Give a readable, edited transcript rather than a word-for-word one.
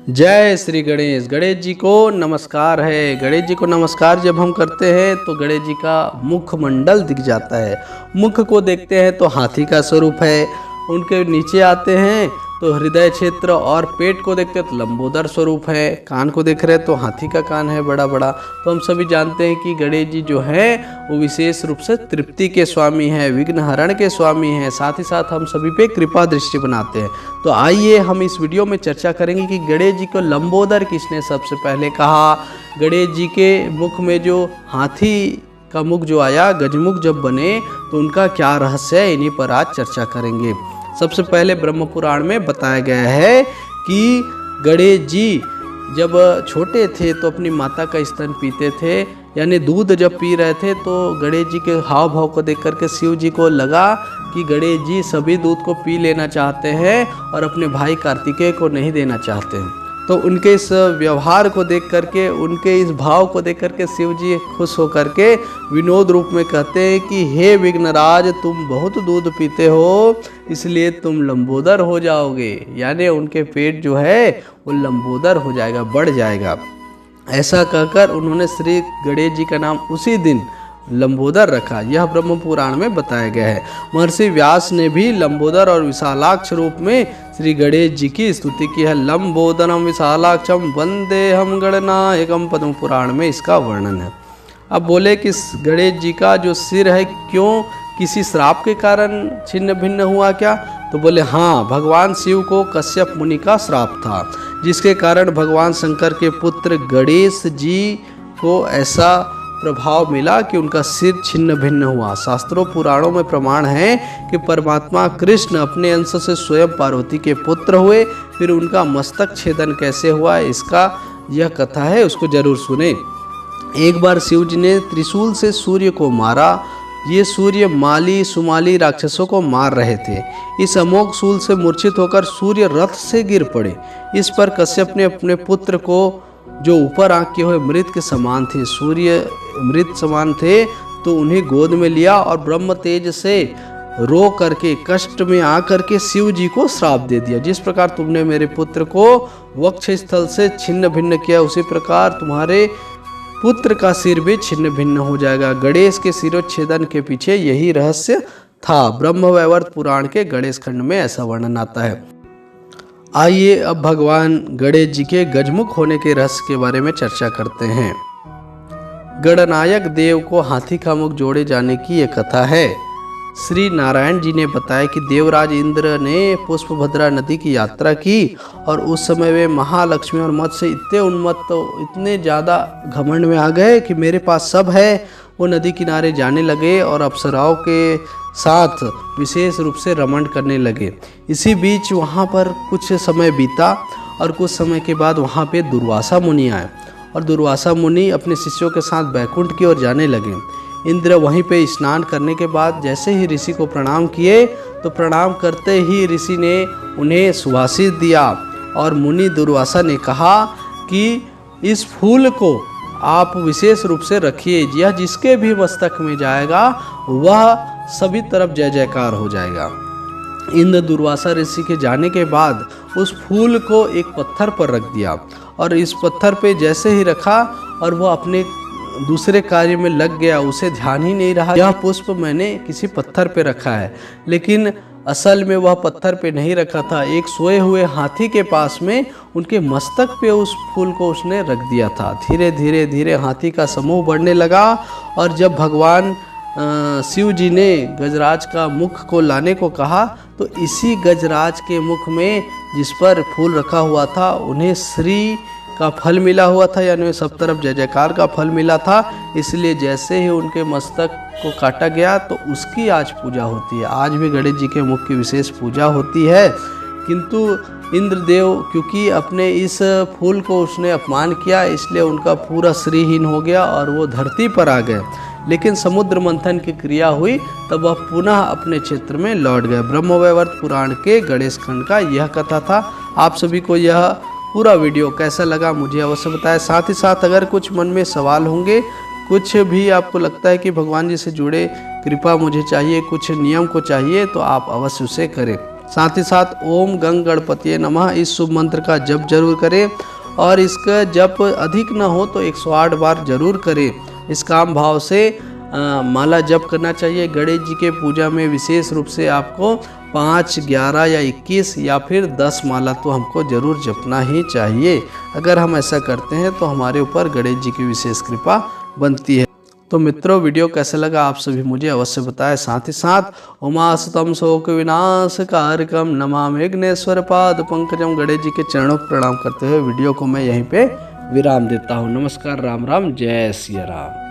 जय श्री गणेश। गणेश जी को नमस्कार है। गणेश जी को नमस्कार जब हम करते हैं तो गणेश जी का मुखमंडल दिख जाता है। मुख को देखते हैं तो हाथी का स्वरूप है। उनके नीचे आते हैं तो हृदय क्षेत्र, और पेट को देखते हैं तो लंबोदर स्वरूप है। कान को देख रहे हैं तो हाथी का कान है बड़ा बड़ा। तो हम सभी जानते हैं कि गणेश जी जो हैं वो विशेष रूप से तृप्ति के स्वामी हैं, विघ्न हरण के स्वामी हैं, साथ ही साथ हम सभी पे कृपा दृष्टि बनाते हैं। तो आइए हम इस वीडियो में चर्चा करेंगे कि गणेश जी को लंबोदर किसने सबसे पहले कहा। गणेश जी के मुख में जो हाथी का मुख जो आया, गजमुख जब बने, तो उनका क्या रहस्य है, इन्हीं पर आज चर्चा करेंगे। सबसे पहले ब्रह्म पुराण में बताया गया है कि गणेश जी जब छोटे थे तो अपनी माता का स्तन पीते थे, यानी दूध जब पी रहे थे, तो गणेश जी के हाव भाव को देख करके शिव जी को लगा कि गणेश जी सभी दूध को पी लेना चाहते हैं और अपने भाई कार्तिकेय को नहीं देना चाहते हैं। तो उनके इस व्यवहार को देख करके, उनके इस भाव को देख करके शिव जी खुश होकर के विनोद रूप में कहते हैं कि हे विघ्नराज, तुम बहुत दूध पीते हो, इसलिए तुम लंबोदर हो जाओगे। यानी उनके पेट जो है वो लंबोदर हो जाएगा, बढ़ जाएगा। ऐसा कहकर उन्होंने श्री गणेश जी का नाम उसी दिन लंबोदर रखा। यह ब्रह्म पुराण में बताया गया है। महर्षि व्यास ने भी लंबोदर और विशालाक्ष रूप में श्री गणेश जी की स्तुति की है। लंबोदरम विशालाक्षम वंदे हम गणनायकम, पद्म पुराण में इसका वर्णन है। अब बोले कि गणेश जी का जो सिर है क्यों किसी श्राप के कारण छिन्न भिन्न हुआ क्या? तो बोले हाँ, भगवान शिव को कश्यप मुनि का श्राप था, जिसके कारण भगवान शंकर के पुत्र गणेश जी को ऐसा प्रभाव मिला कि उनका सिर छिन्न भिन्न हुआ। शास्त्रों पुराणों में प्रमाण है कि परमात्मा कृष्ण अपने अंश से स्वयं पार्वती के पुत्र हुए, फिर उनका मस्तक छेदन कैसे हुआ, इसका यह कथा है, उसको जरूर सुने। एक बार शिव जी ने त्रिशूल से सूर्य को मारा। ये सूर्य माली सुमाली राक्षसों को मार रहे थे। इस अमोघ शूल से मूर्छित होकर सूर्य रथ से गिर पड़े। इस पर कश्यप ने अपने पुत्र को, जो ऊपर आंख किए हुए मृत के समान थे, सूर्य मृत समान थे, तो उन्हें गोद में लिया और ब्रह्म तेज से रो करके कष्ट में आकर के शिव जी को श्राप दे दिया। जिस प्रकार तुमने मेरे पुत्र को वक्ष स्थल से छिन्न भिन्न किया, उसी प्रकार तुम्हारे पुत्र का सिर भी छिन्न भिन्न हो जाएगा। गणेश के सिरोच्छेदन के पीछे यही रहस्य था। ब्रह्म वैवर्त पुराण के गणेश खंड में ऐसा वर्णन आता है। आइए अब भगवान गणेश जी के गजमुख होने के रहस्य के बारे में चर्चा करते हैं। गणनायक देव को हाथी का मुख जोड़े जाने की ये कथा है। श्री नारायण जी ने बताया कि देवराज इंद्र ने पुष्पभद्रा नदी की यात्रा की, और उस समय वे महालक्ष्मी और मत से इतने उन्मत्त, इतने ज़्यादा घमंड में आ गए कि मेरे पास सब है। वो नदी किनारे जाने लगे और अप्सराओं के साथ विशेष रूप से रमण करने लगे। इसी बीच वहाँ पर कुछ समय बीता, और कुछ समय के बाद वहाँ पे दुर्वासा मुनि आए, और दुर्वासा मुनि अपने शिष्यों के साथ बैकुंठ की ओर जाने लगे। इंद्र वहीं पे स्नान करने के बाद जैसे ही ऋषि को प्रणाम किए, तो प्रणाम करते ही ऋषि ने उन्हें सुभाषित दिया, और मुनि दुर्वासा ने कहा कि इस फूल को आप विशेष रूप से रखिए, यह जिसके भी मस्तक में जाएगा वह सभी तरफ जय जयकार हो जाएगा। इंद्र दुर्वासा ऋषि के जाने के बाद उस फूल को एक पत्थर पर रख दिया, और इस पत्थर पे जैसे ही रखा और वह अपने दूसरे कार्य में लग गया, उसे ध्यान ही नहीं रहा यह पुष्प मैंने किसी पत्थर पे रखा है। लेकिन असल में वह पत्थर पे नहीं रखा था, एक सोए हुए हाथी के पास में उनके मस्तक पे उस फूल को उसने रख दिया था। धीरे धीरे धीरे हाथी का समूह बढ़ने लगा, और जब भगवान शिव जी ने गजराज का मुख को लाने को कहा, तो इसी गजराज के मुख में जिस पर फूल रखा हुआ था, उन्हें श्री का फल मिला हुआ था, यानी सब तरफ जय जयकार का फल मिला था। इसलिए जैसे ही उनके मस्तक को काटा गया तो उसकी आज पूजा होती है। आज भी गणेश जी के मुख की विशेष पूजा होती है। किंतु इंद्रदेव क्योंकि अपने इस फूल को उसने अपमान किया, इसलिए उनका पूरा श्रीहीन हो गया और वो धरती पर आ गए। लेकिन समुद्र मंथन की क्रिया हुई, तब वह पुनः अपने क्षेत्र में लौट गए। ब्रह्मवैवर्त पुराण के गणेश खंड का यह कथा था। आप सभी को यह पूरा वीडियो कैसा लगा मुझे अवश्य बताएं। साथ ही साथ अगर कुछ मन में सवाल होंगे, कुछ भी आपको लगता है कि भगवान जी से जुड़े कृपा मुझे चाहिए, कुछ नियम को चाहिए, तो आप अवश्य उसे करें। साथ ही साथ ओम गंग गणपतिये नमः इस शुभ मंत्र का जप जरूर करें और इसका जप अधिक न हो तो 108 बार जरूर करें। इस काम भाव से माला जप करना चाहिए। गणेश जी के पूजा में विशेष रूप से आपको 5, 11 या 21 या फिर 10 माला तो हमको जरूर जपना ही चाहिए। अगर हम ऐसा करते हैं तो हमारे ऊपर गणेश जी की विशेष कृपा बनती है। तो मित्रों, वीडियो कैसा लगा आप सभी मुझे अवश्य बताएं। साथ ही साथ उमासुतम शोक विनाश कारकम नमामि विघ्नेश्वर पाद पंकजम गणेश जी के चरणों को प्रणाम करते हुए वीडियो को मैं यहीं पे विराम देता हूँ। नमस्कार, राम राम, जय सिया राम।